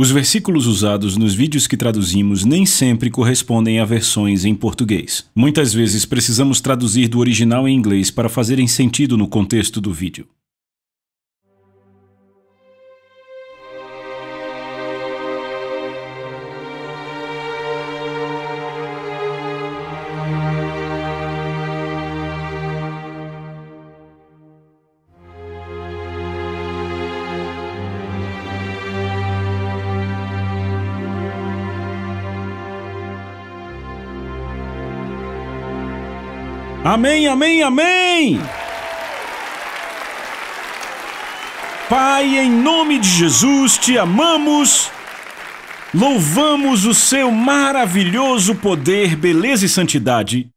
Os versículos usados nos vídeos que traduzimos nem sempre correspondem a versões em português. Muitas vezes precisamos traduzir do original em inglês para fazerem sentido no contexto do vídeo. Amém, amém, amém! Pai, em nome de Jesus, te amamos, louvamos o seu maravilhoso poder, beleza e santidade.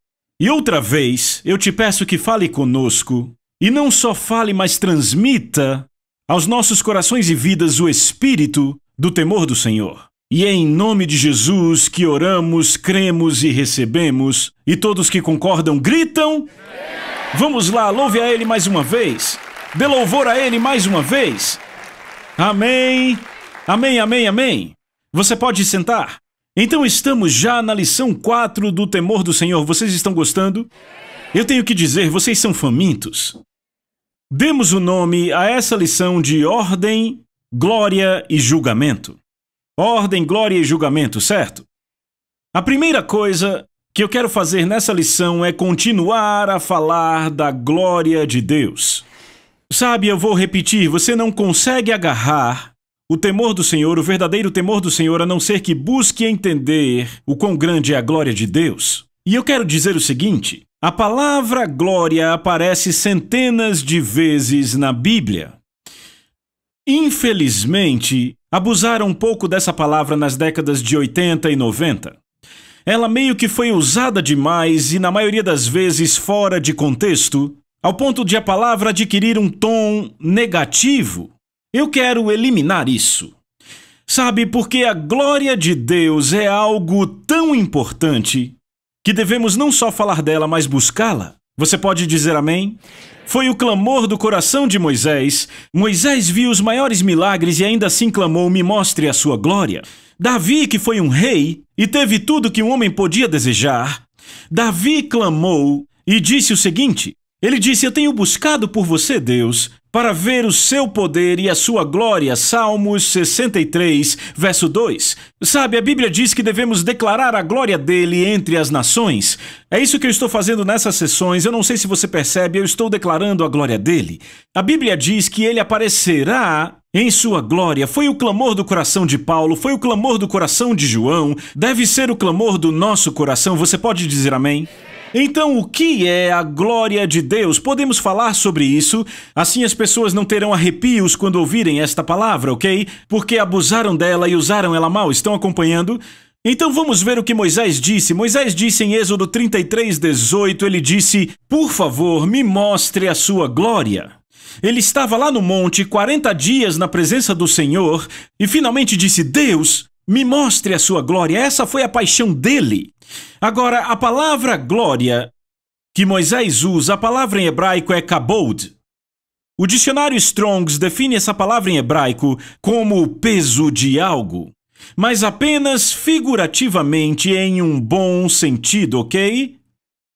E outra vez, eu te peço que fale conosco, e não só fale, mas transmita aos nossos corações e vidas o espírito do temor do Senhor. E é em nome de Jesus que oramos, cremos e recebemos. E todos que concordam gritam. Vamos lá, louve a Ele mais uma vez. Dê louvor a Ele mais uma vez. Amém. Amém, amém, amém. Você pode sentar. Então estamos já na lição 4 do temor do Senhor. Vocês estão gostando? Eu tenho que dizer, vocês são famintos. Demos o nome a essa lição de ordem, glória e julgamento. Ordem, glória e julgamento, certo? A primeira coisa que eu quero fazer nessa lição é continuar a falar da glória de Deus. Sabe, eu vou repetir, você não consegue agarrar o temor do Senhor, o verdadeiro temor do Senhor, a não ser que busque entender o quão grande é a glória de Deus. E eu quero dizer o seguinte, a palavra glória aparece centenas de vezes na Bíblia. Infelizmente, abusaram um pouco dessa palavra nas décadas de 80 e 90. Ela meio que foi usada demais e, na maioria das vezes, fora de contexto, ao ponto de a palavra adquirir um tom negativo. Eu quero eliminar isso. Sabe, porque a glória de Deus é algo tão importante que devemos não só falar dela, mas buscá-la. Você pode dizer amém? Foi o clamor do coração de Moisés. Moisés viu os maiores milagres e ainda assim clamou, me mostre a sua glória. Davi, que foi um rei e teve tudo que um homem podia desejar. Davi clamou e disse o seguinte, ele disse, eu tenho buscado por você, Deus, para ver o seu poder e a sua glória. Salmos 63, verso 2. Sabe, a Bíblia diz que devemos declarar a glória dele entre as nações. É isso que eu estou fazendo nessas sessões. Eu não sei se você percebe, eu estou declarando a glória dele. A Bíblia diz que ele aparecerá em sua glória. Foi o clamor do coração de Paulo, foi o clamor do coração de João. Deve ser o clamor do nosso coração. Você pode dizer amém? Então, o que é a glória de Deus? Podemos falar sobre isso, assim as pessoas não terão arrepios quando ouvirem esta palavra, ok? Porque abusaram dela e usaram ela mal. Estão acompanhando? Então vamos ver o que Moisés disse. Moisés disse em Êxodo 33, 18, ele disse, por favor, me mostre a sua glória. Ele estava lá no monte, 40 dias na presença do Senhor, e finalmente disse, Deus, me mostre a sua glória. Essa foi a paixão dele. Agora, a palavra glória que Moisés usa, a palavra em hebraico é kabod. O dicionário Strongs define essa palavra em hebraico como o peso de algo, mas apenas figurativamente em um bom sentido, ok?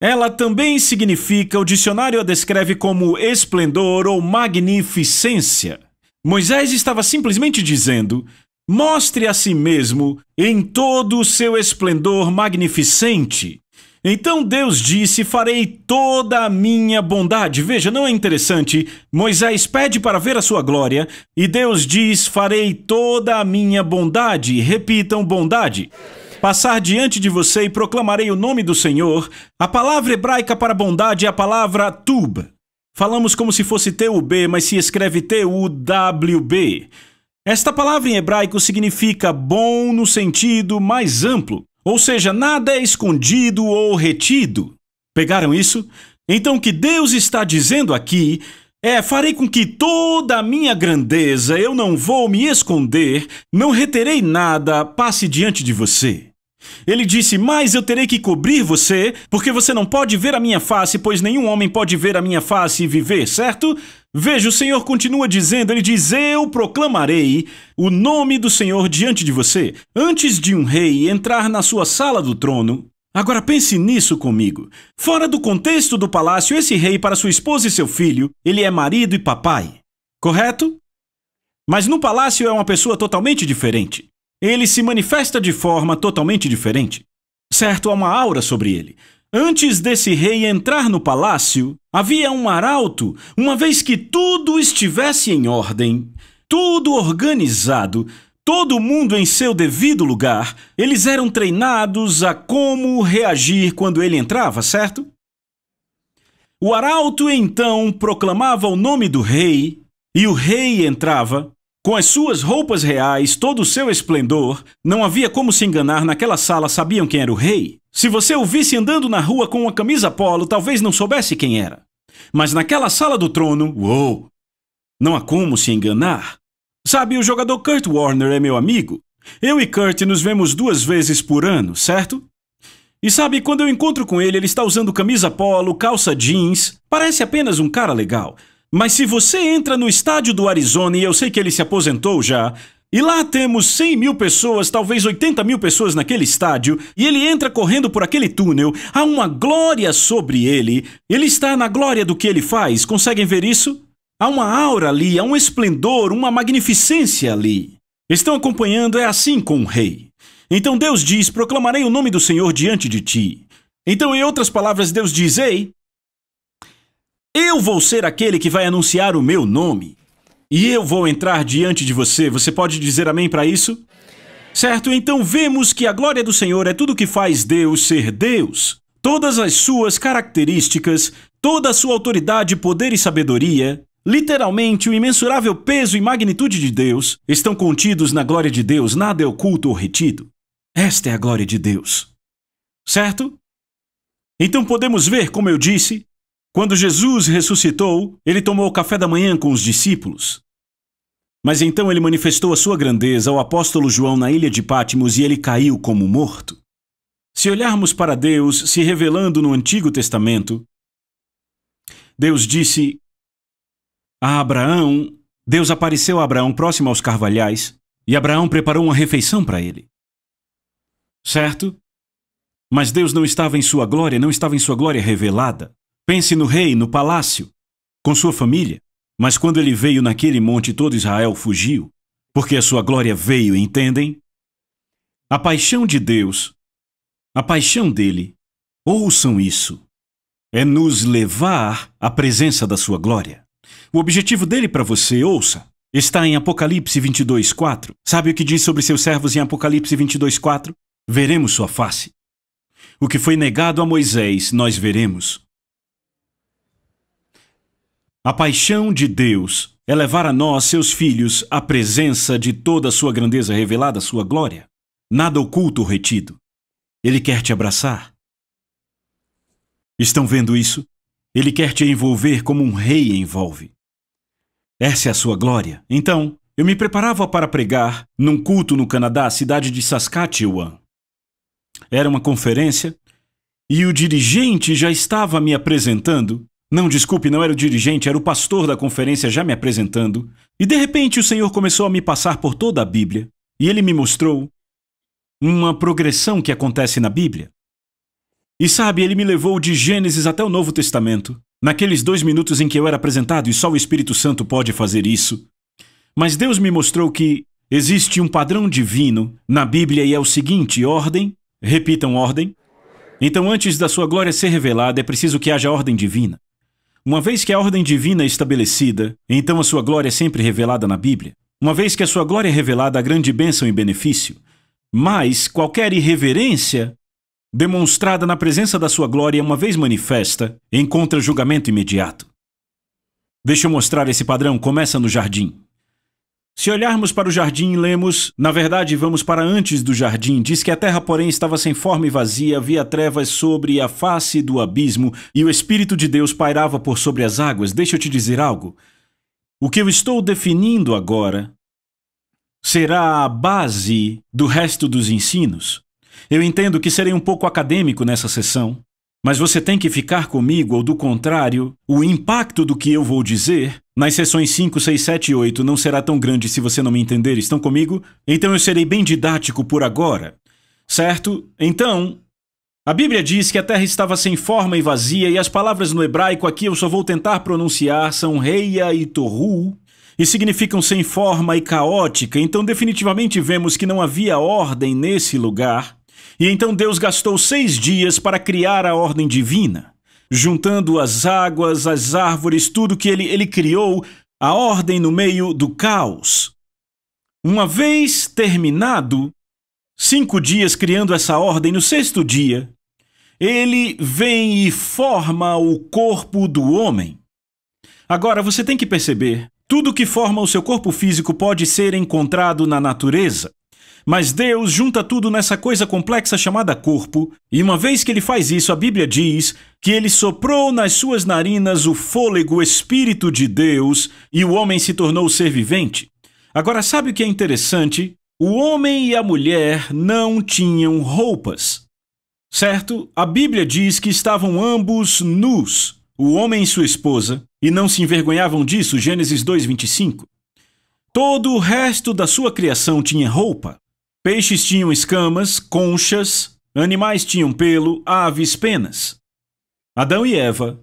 Ela também significa, o dicionário a descreve como esplendor ou magnificência. Moisés estava simplesmente dizendo, mostre a si mesmo em todo o seu esplendor magnificente. Então Deus disse, farei toda a minha bondade. Veja, não é interessante? Moisés pede para ver a sua glória e Deus diz, farei toda a minha bondade. Repitam, bondade. Passar diante de você e proclamarei o nome do Senhor. A palavra hebraica para bondade é a palavra tub. Falamos como se fosse T-U-B, mas se escreve T-U-W-B. Esta palavra em hebraico significa bom no sentido mais amplo, ou seja, nada é escondido ou retido. Pegaram isso? Então o que Deus está dizendo aqui é, farei com que toda a minha grandeza, eu não vou me esconder, não reterei nada, passe diante de você. Ele disse, mas eu terei que cobrir você, porque você não pode ver a minha face, pois nenhum homem pode ver a minha face e viver, certo? Veja, o Senhor continua dizendo, ele diz, eu proclamarei o nome do Senhor diante de você, antes de um rei entrar na sua sala do trono. Agora pense nisso comigo. Fora do contexto do palácio, esse rei para sua esposa e seu filho, ele é marido e papai, correto? Mas no palácio é uma pessoa totalmente diferente. Ele se manifesta de forma totalmente diferente. Certo, há uma aura sobre ele. Antes desse rei entrar no palácio, havia um arauto, uma vez que tudo estivesse em ordem, tudo organizado, todo mundo em seu devido lugar, eles eram treinados a como reagir quando ele entrava, certo? O arauto então proclamava o nome do rei, e o rei entrava. Com as suas roupas reais, todo o seu esplendor, não havia como se enganar, naquela sala sabiam quem era o rei. Se você o visse andando na rua com uma camisa polo, talvez não soubesse quem era. Mas naquela sala do trono, uou, não há como se enganar. Sabe, o jogador Kurt Warner é meu amigo. Eu e Kurt nos vemos 2 vezes por ano, certo? E sabe, quando eu encontro com ele, ele está usando camisa polo, calça jeans, parece apenas um cara legal. Mas se você entra no estádio do Arizona, e eu sei que ele se aposentou já, e lá temos 100 mil pessoas, talvez 80 mil pessoas naquele estádio, e ele entra correndo por aquele túnel, há uma glória sobre ele, ele está na glória do que ele faz, conseguem ver isso? Há uma aura ali, há um esplendor, uma magnificência ali. Estão acompanhando, é assim com o rei. Então Deus diz, proclamarei o nome do Senhor diante de ti. Então, em outras palavras, Deus diz, ei, eu vou ser aquele que vai anunciar o meu nome. E eu vou entrar diante de você. Você pode dizer amém para isso? Certo? Então vemos que a glória do Senhor é tudo que faz Deus ser Deus. Todas as suas características, toda a sua autoridade, poder e sabedoria, literalmente o imensurável peso e magnitude de Deus, estão contidos na glória de Deus. Nada é oculto ou retido. Esta é a glória de Deus. Certo? Então podemos ver, como eu disse, quando Jesus ressuscitou, ele tomou o café da manhã com os discípulos. Mas então ele manifestou a sua grandeza ao apóstolo João na ilha de Patmos e ele caiu como morto. Se olharmos para Deus se revelando no Antigo Testamento, Deus disse a Abraão, Deus apareceu a Abraão próximo aos carvalhais e Abraão preparou uma refeição para ele. Certo? Mas Deus não estava em sua glória, não estava em sua glória revelada. Pense no rei, no palácio, com sua família. Mas quando ele veio naquele monte, todo Israel fugiu, porque a sua glória veio, entendem? A paixão de Deus, a paixão dele, ouçam isso, é nos levar à presença da sua glória. O objetivo dele para você, ouça, está em Apocalipse 22:4. Sabe o que diz sobre seus servos em Apocalipse 22:4? Veremos sua face. O que foi negado a Moisés, nós veremos. A paixão de Deus é levar a nós, seus filhos, a presença de toda a sua grandeza revelada, a sua glória. Nada oculto ou retido. Ele quer te abraçar. Estão vendo isso? Ele quer te envolver como um rei envolve. Essa é a sua glória. Então, eu me preparava para pregar num culto no Canadá, cidade de Saskatchewan. Era uma conferência e o dirigente já estava me apresentando. Não, desculpe, não era o dirigente, era o pastor da conferência já me apresentando. E de repente o Senhor começou a me passar por toda a Bíblia. E ele me mostrou uma progressão que acontece na Bíblia. E sabe, ele me levou de Gênesis até o Novo Testamento. Naqueles 2 minutos em que eu era apresentado, e só o Espírito Santo pode fazer isso. Mas Deus me mostrou que existe um padrão divino na Bíblia e é o seguinte: ordem, repitam ordem. Então antes da sua glória ser revelada, é preciso que haja ordem divina. Uma vez que a ordem divina é estabelecida, então a sua glória é sempre revelada na Bíblia. Uma vez que a sua glória é revelada, há grande bênção e benefício. Mas qualquer irreverência demonstrada na presença da sua glória, uma vez manifesta, encontra julgamento imediato. Deixa eu mostrar esse padrão, começa no jardim. Se olharmos para o jardim, lemos, na verdade, vamos para antes do jardim, diz que a terra, porém, estava sem forma e vazia, havia trevas sobre a face do abismo, e o Espírito de Deus pairava por sobre as águas. Deixa eu te dizer algo. O que eu estou definindo agora será a base do resto dos ensinos. Eu entendo que serei um pouco acadêmico nessa sessão, mas você tem que ficar comigo, ou do contrário, o impacto do que eu vou dizer nas sessões 5, 6, 7 e 8 não será tão grande se você não me entender. Estão comigo? Então eu serei bem didático por agora, certo? Então, a Bíblia diz que a terra estava sem forma e vazia, e as palavras no hebraico aqui eu só vou tentar pronunciar são reia e tohu, e significam sem forma e caótica. Então definitivamente vemos que não havia ordem nesse lugar. E então Deus gastou 6 dias para criar a ordem divina, juntando as águas, as árvores, tudo que ele criou, a ordem no meio do caos. Uma vez terminado, 5 dias criando essa ordem, no 6º dia, ele vem e forma o corpo do homem. Agora, você tem que perceber, tudo que forma o seu corpo físico pode ser encontrado na natureza. Mas Deus junta tudo nessa coisa complexa chamada corpo, e uma vez que ele faz isso, a Bíblia diz que ele soprou nas suas narinas o fôlego, o Espírito de Deus, e o homem se tornou ser vivente. Agora, sabe o que é interessante? O homem e a mulher não tinham roupas, certo? A Bíblia diz que estavam ambos nus, o homem e sua esposa, e não se envergonhavam disso, Gênesis 2:25. Todo o resto da sua criação tinha roupa. Peixes tinham escamas, conchas, animais tinham pelo, aves penas. Adão e Eva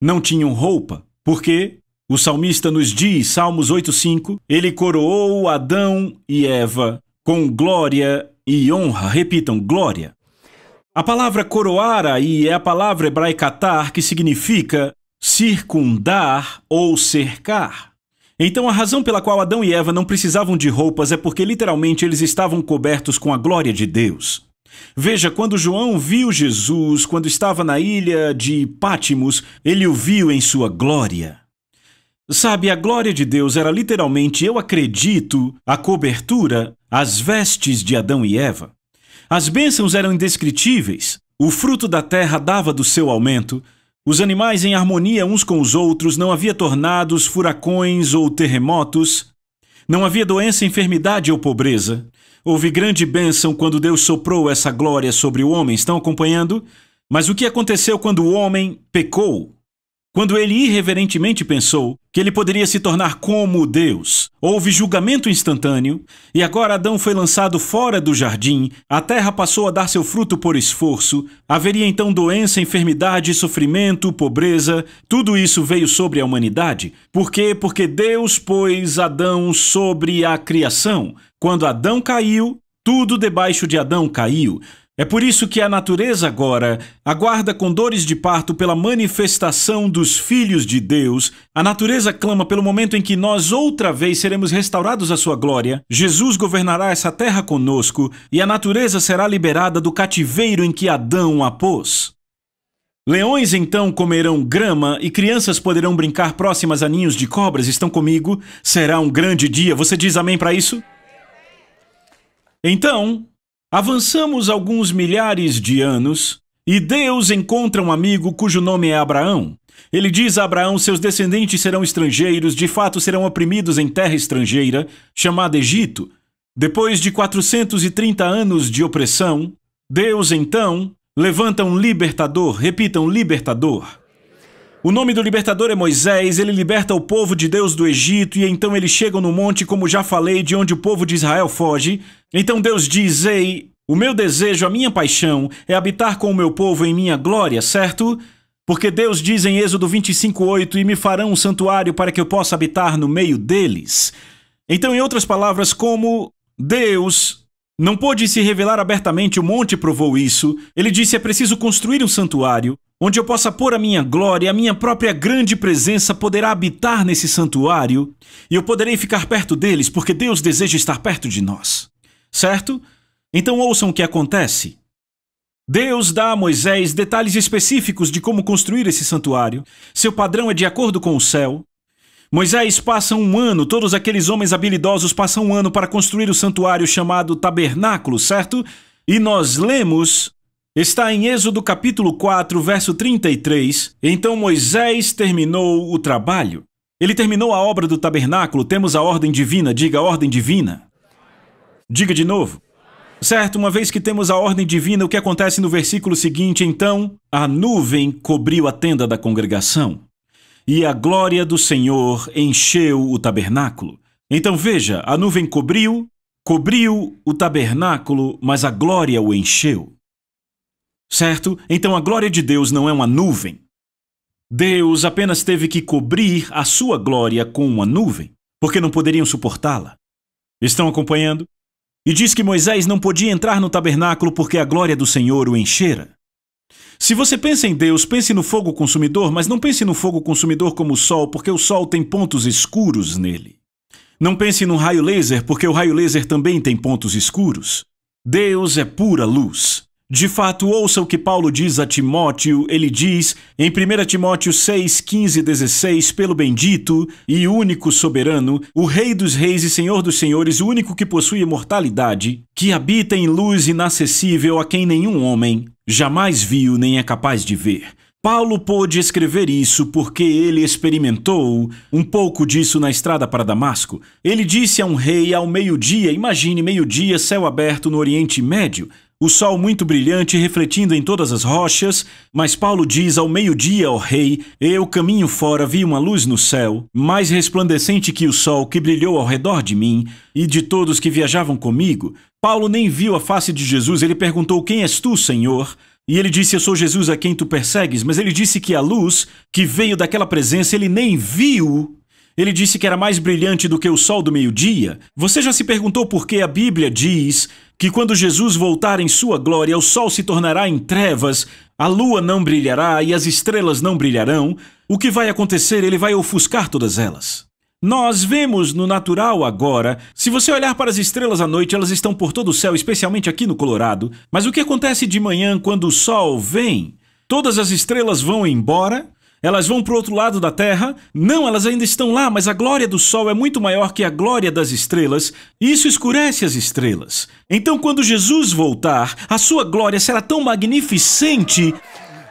não tinham roupa, porque o salmista nos diz, Salmos 8:5, ele coroou Adão e Eva com glória e honra. Repitam, glória. A palavra coroar aí é a palavra hebraica atar, que significa circundar ou cercar. Então a razão pela qual Adão e Eva não precisavam de roupas é porque literalmente eles estavam cobertos com a glória de Deus. Veja, quando João viu Jesus, quando estava na ilha de Pátimos, ele o viu em sua glória. Sabe, a glória de Deus era literalmente, eu acredito, a cobertura, as vestes de Adão e Eva. As bênçãos eram indescritíveis, o fruto da terra dava do seu aumento, os animais em harmonia uns com os outros, não havia tornados, furacões ou terremotos, não havia doença, enfermidade ou pobreza. Houve grande bênção quando Deus soprou essa glória sobre o homem. Estão acompanhando? Mas o que aconteceu quando o homem pecou? Quando ele irreverentemente pensou que ele poderia se tornar como Deus, houve julgamento instantâneo, e agora Adão foi lançado fora do jardim, a terra passou a dar seu fruto por esforço, haveria então doença, enfermidade, sofrimento, pobreza, tudo isso veio sobre a humanidade. Por quê? Porque Deus pôs Adão sobre a criação. Quando Adão caiu, tudo debaixo de Adão caiu. É por isso que a natureza agora aguarda com dores de parto pela manifestação dos filhos de Deus. A natureza clama pelo momento em que nós outra vez seremos restaurados à sua glória. Jesus governará essa terra conosco e a natureza será liberada do cativeiro em que Adão a pôs. Leões então comerão grama e crianças poderão brincar próximas a ninhos de cobras. Estão comigo? Será um grande dia. Você diz amém para isso? Então, avançamos alguns milhares de anos e Deus encontra um amigo cujo nome é Abraão. Ele diz a Abraão: seus descendentes serão estrangeiros, de fato serão oprimidos em terra estrangeira, chamada Egito. Depois de 430 anos de opressão, Deus então levanta um libertador. Repitam, libertador. O nome do libertador é Moisés. Ele liberta o povo de Deus do Egito e então eles chegam no monte, como já falei, de onde o povo de Israel foge. Então Deus diz: ei, o meu desejo, a minha paixão é habitar com o meu povo em minha glória, certo? Porque Deus diz em Êxodo 25:8, e me farão um santuário para que eu possa habitar no meio deles. Então, em outras palavras, como Deus não pôde se revelar abertamente, o monte provou isso, ele disse: é preciso construir um santuário, onde eu possa pôr a minha glória, a minha própria grande presença poderá habitar nesse santuário, e eu poderei ficar perto deles, porque Deus deseja estar perto de nós. Certo? Então ouçam o que acontece. Deus dá a Moisés detalhes específicos de como construir esse santuário. Seu padrão é de acordo com o céu. Moisés passa um ano, todos aqueles homens habilidosos passam um ano para construir o santuário chamado tabernáculo, certo? E nós lemos, está em Êxodo capítulo 4, verso 33, então Moisés terminou o trabalho. Ele terminou a obra do tabernáculo, temos a ordem divina, diga ordem divina. Diga de novo. Certo, uma vez que temos a ordem divina, o que acontece no versículo seguinte, então? A nuvem cobriu a tenda da congregação, e a glória do Senhor encheu o tabernáculo. Então veja, a nuvem cobriu o tabernáculo, mas a glória o encheu. Certo? Então a glória de Deus não é uma nuvem. Deus apenas teve que cobrir a sua glória com uma nuvem, porque não poderiam suportá-la. Estão acompanhando? E diz que Moisés não podia entrar no tabernáculo porque a glória do Senhor o enchera. Se você pensa em Deus, pense no fogo consumidor, mas não pense no fogo consumidor como o sol, porque o sol tem pontos escuros nele. Não pense no raio laser, porque o raio laser também tem pontos escuros. Deus é pura luz. De fato, ouça o que Paulo diz a Timóteo. Ele diz em 1 Timóteo 6, 15 e 16, pelo bendito e único soberano, o Rei dos reis e Senhor dos senhores, o único que possui imortalidade, que habita em luz inacessível a quem nenhum homem jamais viu nem é capaz de ver. Paulo pôde escrever isso porque ele experimentou um pouco disso na estrada para Damasco. Ele disse a um rei ao meio-dia, imagine meio-dia, céu aberto no Oriente Médio, o sol muito brilhante refletindo em todas as rochas, mas Paulo diz ao meio-dia ao rei, eu caminho fora, vi uma luz no céu, mais resplandecente que o sol que brilhou ao redor de mim e de todos que viajavam comigo. Paulo nem viu a face de Jesus, ele perguntou, quem és tu, Senhor? E ele disse, eu sou Jesus a quem tu persegues, mas ele disse que a luz que veio daquela presença ele nem viu. Ele disse que era mais brilhante do que o sol do meio-dia. Você já se perguntou por que a Bíblia diz que quando Jesus voltar em sua glória, o sol se tornará em trevas, a lua não brilhará e as estrelas não brilharão? O que vai acontecer? Ele vai ofuscar todas elas. Nós vemos no natural agora, se você olhar para as estrelas à noite, elas estão por todo o céu, especialmente aqui no Colorado. Mas o que acontece de manhã quando o sol vem? Todas as estrelas vão embora? Elas vão para o outro lado da Terra? Não, elas ainda estão lá, mas a glória do sol é muito maior que a glória das estrelas, e isso escurece as estrelas. Então, quando Jesus voltar, a sua glória será tão magnificente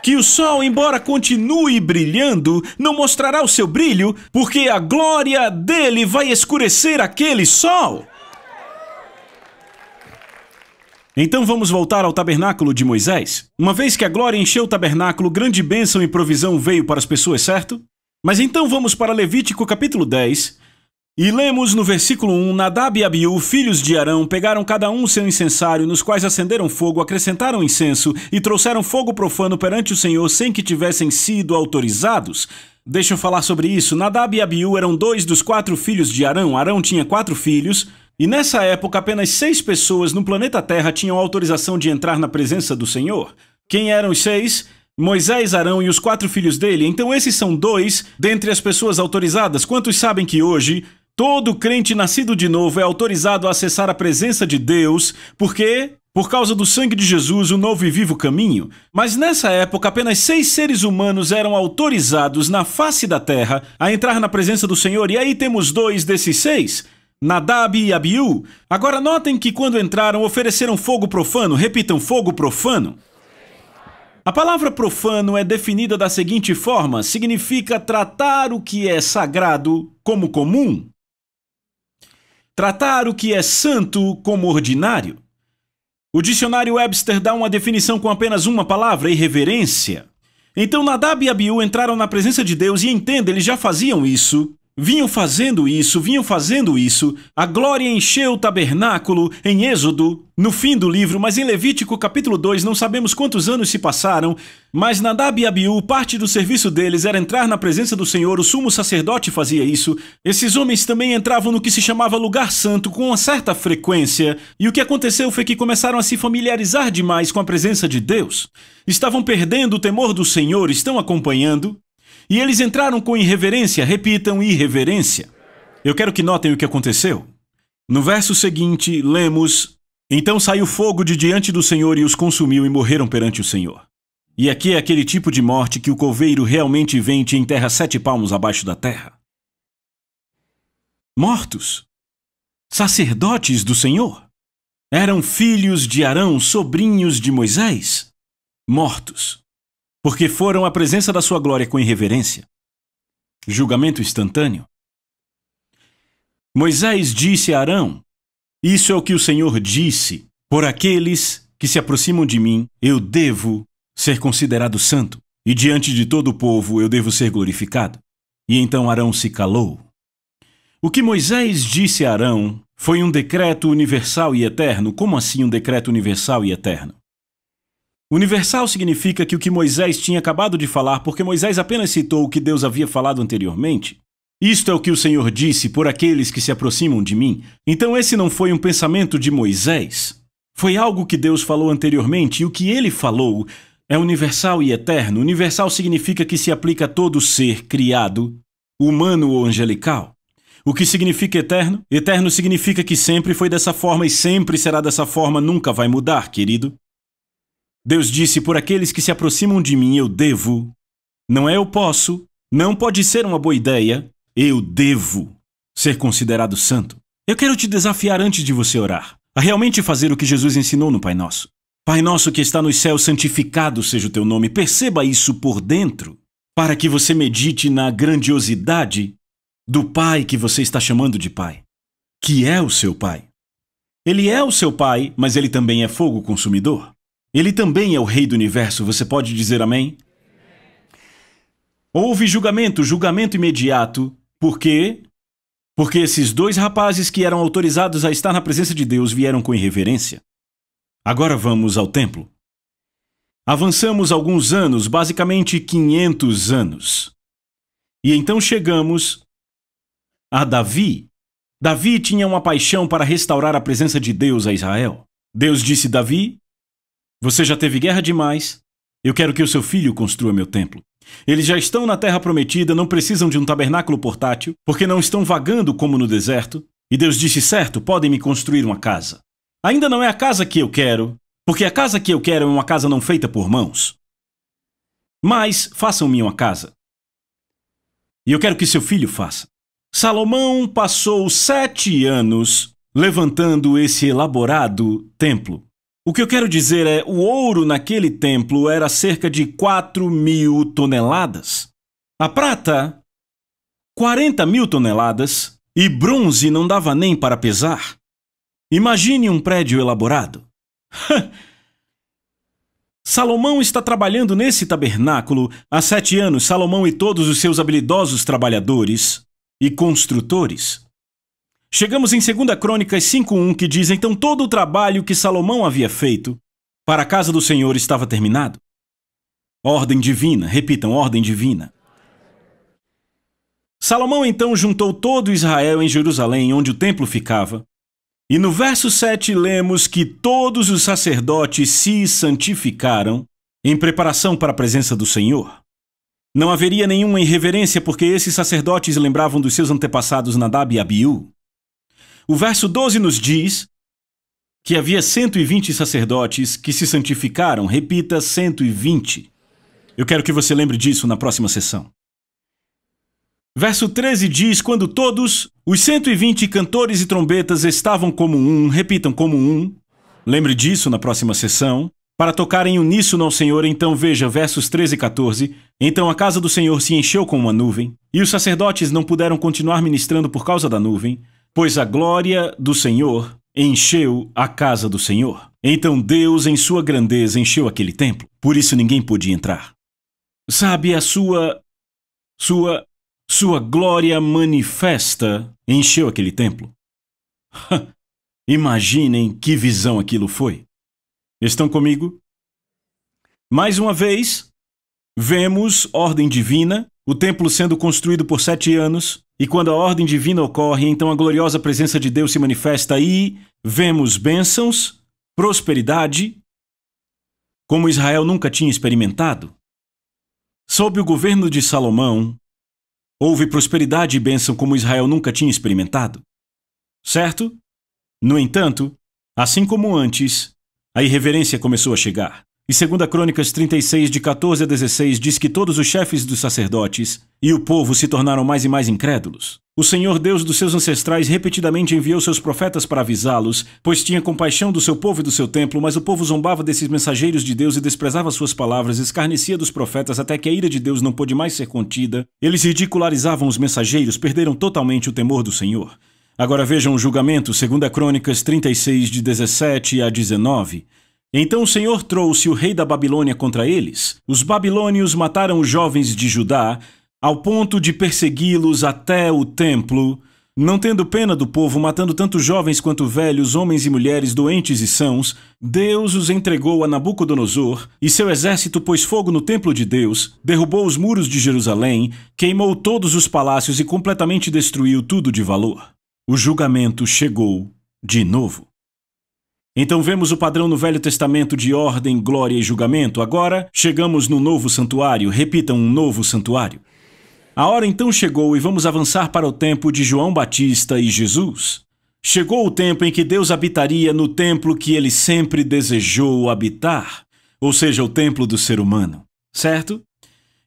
que o sol, embora continue brilhando, não mostrará o seu brilho, porque a glória dele vai escurecer aquele sol. Então vamos voltar ao tabernáculo de Moisés. Uma vez que a glória encheu o tabernáculo, grande bênção e provisão veio para as pessoas, certo? Mas então vamos para Levítico capítulo 10 e lemos no versículo 1, Nadab e Abiú, filhos de Arão, pegaram cada um seu incensário, nos quais acenderam fogo, acrescentaram incenso e trouxeram fogo profano perante o Senhor sem que tivessem sido autorizados. Deixa eu falar sobre isso. Nadab e Abiú eram 2 dos 4 filhos de Arão. Arão tinha 4 filhos. E nessa época, apenas 6 pessoas no planeta Terra tinham autorização de entrar na presença do Senhor. Quem eram os 6? Moisés, Arão e os 4 filhos dele. Então esses são 2 dentre as pessoas autorizadas. Quantos sabem que hoje todo crente nascido de novo é autorizado a acessar a presença de Deus? Por quê? Por causa do sangue de Jesus, o novo e vivo caminho. Mas nessa época, apenas 6 seres humanos eram autorizados na face da terra a entrar na presença do Senhor. E aí temos 2 desses 6. Nadab e Abiú. Agora notem que quando entraram ofereceram fogo profano. Repitam, fogo profano. A palavra profano é definida da seguinte forma, significa tratar o que é sagrado como comum. Tratar o que é santo como ordinário. O dicionário Webster dá uma definição com apenas uma palavra, irreverência. Então Nadab e Abiú entraram na presença de Deus e entenda, eles já faziam isso. Vinham fazendo isso, a glória encheu o tabernáculo em Êxodo, no fim do livro, mas em Levítico capítulo 2 não sabemos quantos anos se passaram, mas Nadab e Abiú, parte do serviço deles era entrar na presença do Senhor, o sumo sacerdote fazia isso, esses homens também entravam no que se chamava lugar santo com uma certa frequência, e o que aconteceu foi que começaram a se familiarizar demais com a presença de Deus, estavam perdendo o temor do Senhor, estão acompanhando? E eles entraram com irreverência, repitam, irreverência. Eu quero que notem o que aconteceu. No verso seguinte, lemos, então saiu fogo de diante do Senhor e os consumiu e morreram perante o Senhor. E aqui é aquele tipo de morte que o coveiro realmente vende e enterra 7 palmos abaixo da terra. Mortos. Sacerdotes do Senhor. Eram filhos de Arão, sobrinhos de Moisés. Mortos. Porque foram à presença da sua glória com irreverência. Julgamento instantâneo. Moisés disse a Arão, isso é o que o Senhor disse, Por aqueles que se aproximam de mim, eu devo ser considerado santo, e diante de todo o povo eu devo ser glorificado. E então Arão se calou. O que Moisés disse a Arão foi um decreto universal e eterno. Como assim um decreto universal e eterno? Universal significa que o que Moisés tinha acabado de falar, porque Moisés apenas citou o que Deus havia falado anteriormente. Isto é o que o Senhor disse por aqueles que se aproximam de mim. Então esse não foi um pensamento de Moisés. Foi algo que Deus falou anteriormente, e o que ele falou é universal e eterno. Universal significa que se aplica a todo ser criado, humano ou angelical. O que significa eterno? Eterno significa que sempre foi dessa forma e sempre será dessa forma, nunca vai mudar, querido. Deus disse, por aqueles que se aproximam de mim, eu devo. Não é eu posso, não pode ser uma boa ideia, eu devo ser considerado santo. Eu quero te desafiar antes de você orar, a realmente fazer o que Jesus ensinou no Pai Nosso. Pai nosso que está nos céus, santificado seja o teu nome. Perceba isso por dentro, para que você medite na grandiosidade do Pai que você está chamando de Pai, que é o seu Pai. Ele é o seu Pai, mas ele também é fogo consumidor. Ele também é o Rei do Universo. Você pode dizer amém? Houve julgamento imediato. Por quê? Porque esses dois rapazes que eram autorizados a estar na presença de Deus vieram com irreverência. Agora vamos ao templo. Avançamos alguns anos, basicamente 500 anos. E então chegamos a Davi. Davi tinha uma paixão para restaurar a presença de Deus a Israel. Deus disse, Davi, você já teve guerra demais. Eu quero que o seu filho construa meu templo. Eles já estão na terra prometida, não precisam de um tabernáculo portátil, porque não estão vagando como no deserto. E Deus disse, certo, podem me construir uma casa. Ainda não é a casa que eu quero, porque a casa que eu quero é uma casa não feita por mãos. Mas façam-me uma casa. E eu quero que seu filho faça. Salomão passou 7 anos levantando esse elaborado templo. O que eu quero dizer é, o ouro naquele templo era cerca de 4.000 toneladas. A prata, 40.000 toneladas. E bronze não dava nem para pesar. Imagine um prédio elaborado. Salomão está trabalhando nesse tabernáculo há 7 anos. Salomão e todos os seus habilidosos trabalhadores e construtores. Chegamos em 2 Crônicas 5:1, que diz, então todo o trabalho que Salomão havia feito para a casa do Senhor estava terminado. Ordem divina, repitam, ordem divina. Salomão então juntou todo Israel em Jerusalém, onde o templo ficava. E no verso 7 lemos que todos os sacerdotes se santificaram em preparação para a presença do Senhor. Não haveria nenhuma irreverência, porque esses sacerdotes lembravam dos seus antepassados Nadab e Abiú. O verso 12 nos diz que havia 120 sacerdotes que se santificaram. Repita, 120. Eu quero que você lembre disso na próxima sessão. Verso 13 diz, quando todos os 120 cantores e trombetas estavam como um, repitam, como um, lembre disso na próxima sessão, para tocar em uníssono ao Senhor. Então veja, versos 13 e 14, então a casa do Senhor se encheu com uma nuvem, e os sacerdotes não puderam continuar ministrando por causa da nuvem, pois a glória do Senhor encheu a casa do Senhor. Então Deus, em sua grandeza, encheu aquele templo, por isso ninguém podia entrar. Sabe, a sua glória manifesta encheu aquele templo. Imaginem que visão aquilo foi. Estão comigo? Mais uma vez, vemos ordem divina, o templo sendo construído por 7 anos, e quando a ordem divina ocorre, então a gloriosa presença de Deus se manifesta e vemos bênçãos, prosperidade, como Israel nunca tinha experimentado. Sob o governo de Salomão, houve prosperidade e bênção como Israel nunca tinha experimentado. Certo? No entanto, assim como antes, a irreverência começou a chegar. E 2 Crônicas 36, de 14 a 16, diz que todos os chefes dos sacerdotes e o povo se tornaram mais e mais incrédulos. O Senhor Deus dos seus ancestrais repetidamente enviou seus profetas para avisá-los, pois tinha compaixão do seu povo e do seu templo, mas o povo zombava desses mensageiros de Deus e desprezava suas palavras, escarnecia dos profetas até que a ira de Deus não pôde mais ser contida. Eles ridicularizavam os mensageiros, perderam totalmente o temor do Senhor. Agora vejam o julgamento, 2 Crônicas 36, de 17 a 19. Então o Senhor trouxe o rei da Babilônia contra eles. Os babilônios mataram os jovens de Judá, ao ponto de persegui-los até o templo, não tendo pena do povo, matando tanto jovens quanto velhos, homens e mulheres, doentes e sãos. Deus os entregou a Nabucodonosor, e seu exército pôs fogo no templo de Deus, derrubou os muros de Jerusalém, queimou todos os palácios e completamente destruiu tudo de valor. O julgamento chegou de novo. Então vemos o padrão no Velho Testamento de ordem, glória e julgamento. Agora chegamos no novo santuário. Repitam, um novo santuário. A hora então chegou e vamos avançar para o tempo de João Batista e Jesus. Chegou o tempo em que Deus habitaria no templo que ele sempre desejou habitar, ou seja, o templo do ser humano, certo?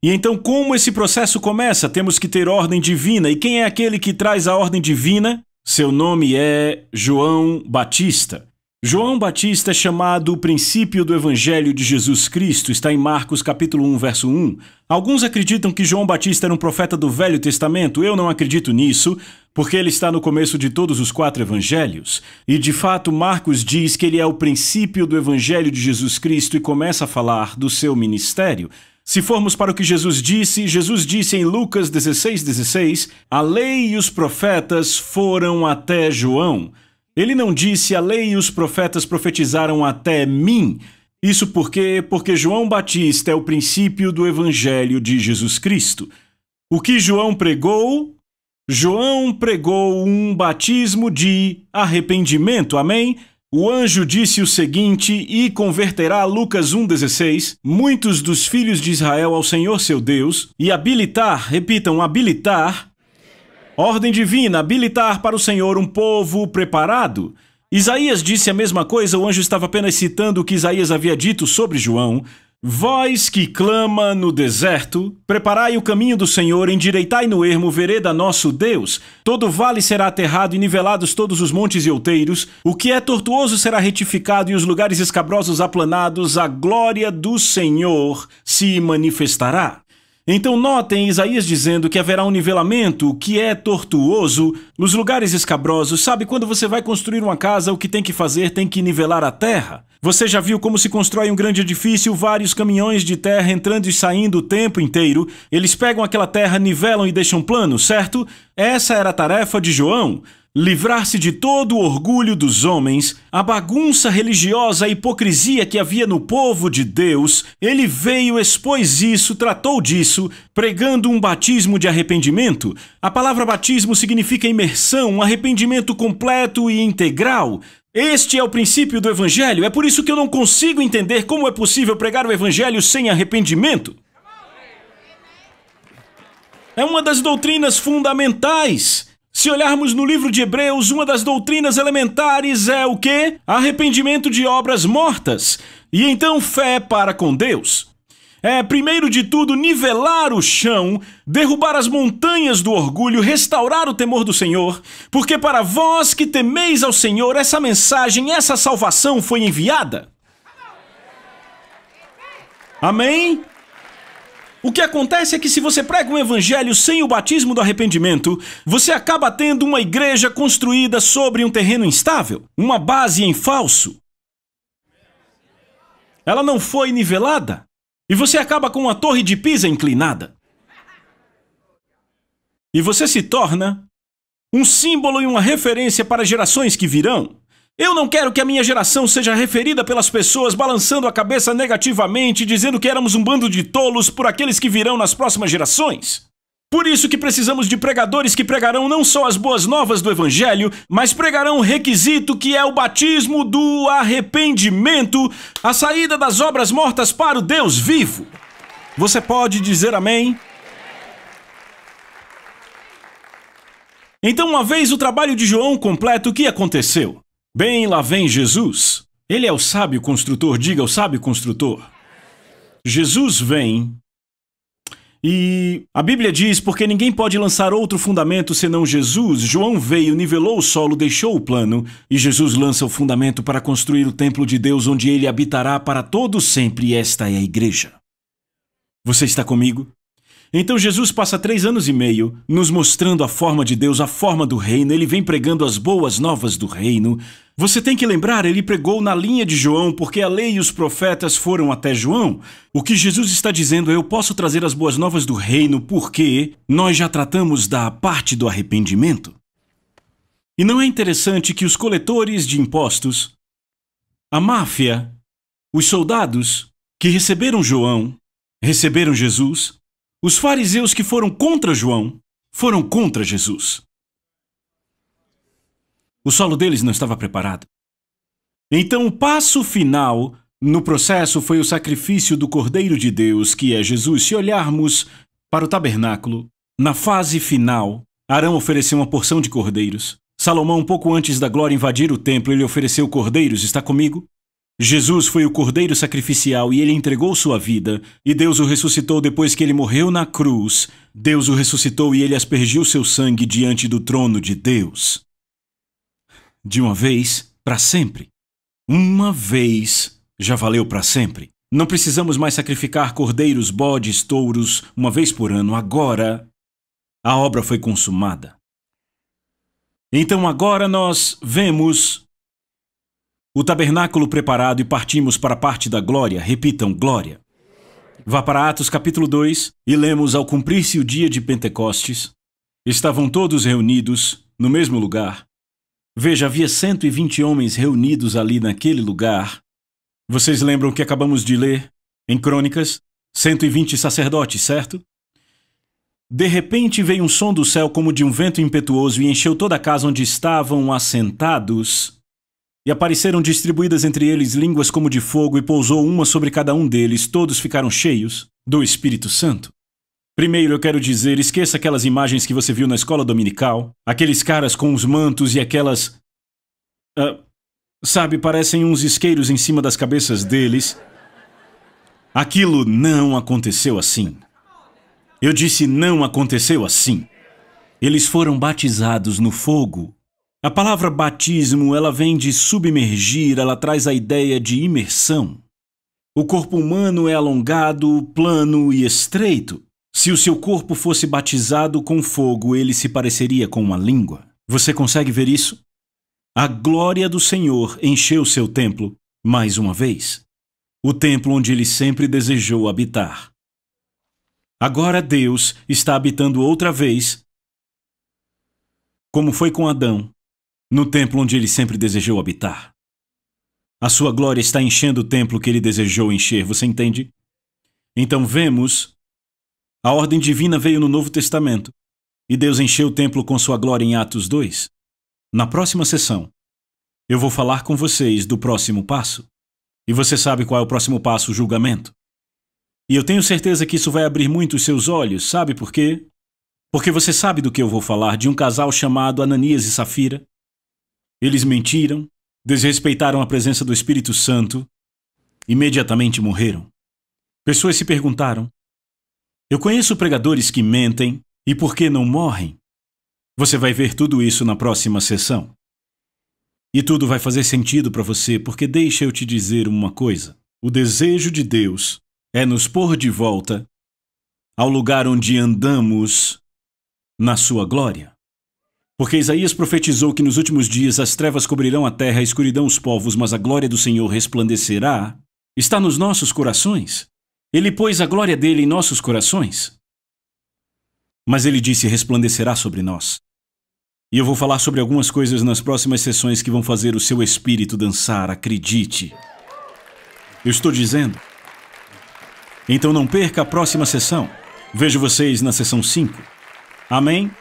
E então como esse processo começa? Temos que ter ordem divina. E quem é aquele que traz a ordem divina? Seu nome é João Batista. João Batista é chamado o princípio do Evangelho de Jesus Cristo, está em Marcos capítulo 1, verso 1. Alguns acreditam que João Batista era um profeta do Velho Testamento. Eu não acredito nisso, porque ele está no começo de todos os 4 evangelhos. E de fato Marcos diz que ele é o princípio do Evangelho de Jesus Cristo e começa a falar do seu ministério. Se formos para o que Jesus disse em Lucas 16:16, a lei e os profetas foram até João. Ele não disse a lei e os profetas profetizaram até mim. Isso porque João Batista é o princípio do Evangelho de Jesus Cristo. O que João pregou? João pregou um batismo de arrependimento, amém? O anjo disse o seguinte, e converterá, Lucas 1,16, muitos dos filhos de Israel ao Senhor seu Deus, e habilitar, repitam, habilitar, ordem divina, habilitar para o Senhor um povo preparado. Isaías disse a mesma coisa, o anjo estava apenas citando o que Isaías havia dito sobre João. Voz que clama no deserto, preparai o caminho do Senhor, endireitai no ermo vereda nosso Deus. Todo vale será aterrado e nivelados todos os montes e outeiros. O que é tortuoso será retificado e os lugares escabrosos aplanados. A glória do Senhor se manifestará. Então notem Isaías dizendo que haverá um nivelamento, o que é tortuoso, os lugares escabrosos. Sabe, quando você vai construir uma casa, o que tem que fazer? Tem que nivelar a terra. Você já viu como se constrói um grande edifício, vários caminhões de terra entrando e saindo o tempo inteiro? Eles pegam aquela terra, nivelam e deixam plano, certo? Essa era a tarefa de João. Livrar-se de todo o orgulho dos homens, a bagunça religiosa, a hipocrisia que havia no povo de Deus. Ele veio, expôs isso, tratou disso, pregando um batismo de arrependimento. A palavra batismo significa imersão, um arrependimento completo e integral. Este é o princípio do Evangelho. É por isso que eu não consigo entender como é possível pregar o Evangelho sem arrependimento. É uma das doutrinas fundamentais. Se olharmos no livro de Hebreus, uma das doutrinas elementares é o quê? Arrependimento de obras mortas. E então fé para com Deus. É, primeiro de tudo, nivelar o chão, derrubar as montanhas do orgulho, restaurar o temor do Senhor, porque para vós que temeis ao Senhor, essa mensagem, essa salvação foi enviada. Amém? O que acontece é que se você prega um evangelho sem o batismo do arrependimento, você acaba tendo uma igreja construída sobre um terreno instável, uma base em falso. Ela não foi nivelada. E você acaba com uma torre de Pisa inclinada. E você se torna um símbolo e uma referência para gerações que virão. Eu não quero que a minha geração seja referida pelas pessoas balançando a cabeça negativamente, dizendo que éramos um bando de tolos por aqueles que virão nas próximas gerações. Por isso que precisamos de pregadores que pregarão não só as boas novas do Evangelho, mas pregarão o requisito que é o batismo do arrependimento, a saída das obras mortas para o Deus vivo. Você pode dizer amém? Então, uma vez o trabalho de João completo, o que aconteceu? Bem, lá vem Jesus. Ele é o sábio construtor, diga o sábio construtor. Jesus vem e a Bíblia diz, porque ninguém pode lançar outro fundamento senão Jesus. João veio, nivelou o solo, deixou o plano, e Jesus lança o fundamento para construir o templo de Deus, onde ele habitará para todo sempre, e esta é a igreja. Você está comigo? Então Jesus passa 3 anos e meio nos mostrando a forma de Deus, a forma do reino. Ele vem pregando as boas novas do reino. Você tem que lembrar, ele pregou na linha de João, porque a lei e os profetas foram até João. O que Jesus está dizendo é: eu posso trazer as boas novas do reino porque nós já tratamos da parte do arrependimento. E não é interessante que os coletores de impostos, a máfia, os soldados que receberam João, receberam Jesus, os fariseus que foram contra João, foram contra Jesus. O solo deles não estava preparado. Então o passo final no processo foi o sacrifício do Cordeiro de Deus, que é Jesus. Se olharmos para o tabernáculo, na fase final, Arão ofereceu uma porção de cordeiros. Salomão, um pouco antes da glória invadir o templo, ele ofereceu cordeiros. Está comigo? Jesus foi o cordeiro sacrificial e ele entregou sua vida, e Deus o ressuscitou depois que ele morreu na cruz. Deus o ressuscitou e ele aspergiu seu sangue diante do trono de Deus. De uma vez, para sempre. Uma vez já valeu para sempre. Não precisamos mais sacrificar cordeiros, bodes, touros, uma vez por ano. Agora, a obra foi consumada. Então agora nós vemos o tabernáculo preparado e partimos para a parte da glória. Repitam, glória. Vá para Atos capítulo 2 e lemos: ao cumprir-se o dia de Pentecostes, estavam todos reunidos no mesmo lugar. Veja, havia 120 homens reunidos ali naquele lugar. Vocês lembram que acabamos de ler em Crônicas? 120 sacerdotes, certo? De repente veio um som do céu como de um vento impetuoso e encheu toda a casa onde estavam assentados. E apareceram distribuídas entre eles línguas como de fogo, e pousou uma sobre cada um deles. Todos ficaram cheios do Espírito Santo. Primeiro eu quero dizer, esqueça aquelas imagens que você viu na escola dominical. Aqueles caras com os mantos e aquelas... sabe, parecem uns isqueiros em cima das cabeças deles. Aquilo não aconteceu assim. Eu disse, não aconteceu assim. Eles foram batizados no fogo. A palavra batismo, ela vem de submergir, ela traz a ideia de imersão. O corpo humano é alongado, plano e estreito. Se o seu corpo fosse batizado com fogo, ele se pareceria com uma língua. Você consegue ver isso? A glória do Senhor encheu seu templo mais uma vez. O templo onde ele sempre desejou habitar. Agora Deus está habitando outra vez, como foi com Adão, no templo onde ele sempre desejou habitar. A sua glória está enchendo o templo que ele desejou encher, você entende? Então vemos, a ordem divina veio no Novo Testamento, e Deus encheu o templo com sua glória em Atos 2. Na próxima sessão, eu vou falar com vocês do próximo passo. E você sabe qual é o próximo passo, o julgamento. E eu tenho certeza que isso vai abrir muito os seus olhos, sabe por quê? Porque você sabe do que eu vou falar, de um casal chamado Ananias e Safira. Eles mentiram, desrespeitaram a presença do Espírito Santo, imediatamente morreram. Pessoas se perguntaram: eu conheço pregadores que mentem, e por que não morrem? Você vai ver tudo isso na próxima sessão. E tudo vai fazer sentido para você, porque deixa eu te dizer uma coisa. O desejo de Deus é nos pôr de volta ao lugar onde andamos na sua glória. Porque Isaías profetizou que nos últimos dias as trevas cobrirão a terra, a escuridão os povos, mas a glória do Senhor resplandecerá. Está nos nossos corações. Ele pôs a glória dele em nossos corações. Mas ele disse, resplandecerá sobre nós. E eu vou falar sobre algumas coisas nas próximas sessões que vão fazer o seu espírito dançar, acredite. Eu estou dizendo. Então não perca a próxima sessão. Vejo vocês na sessão 5. Amém?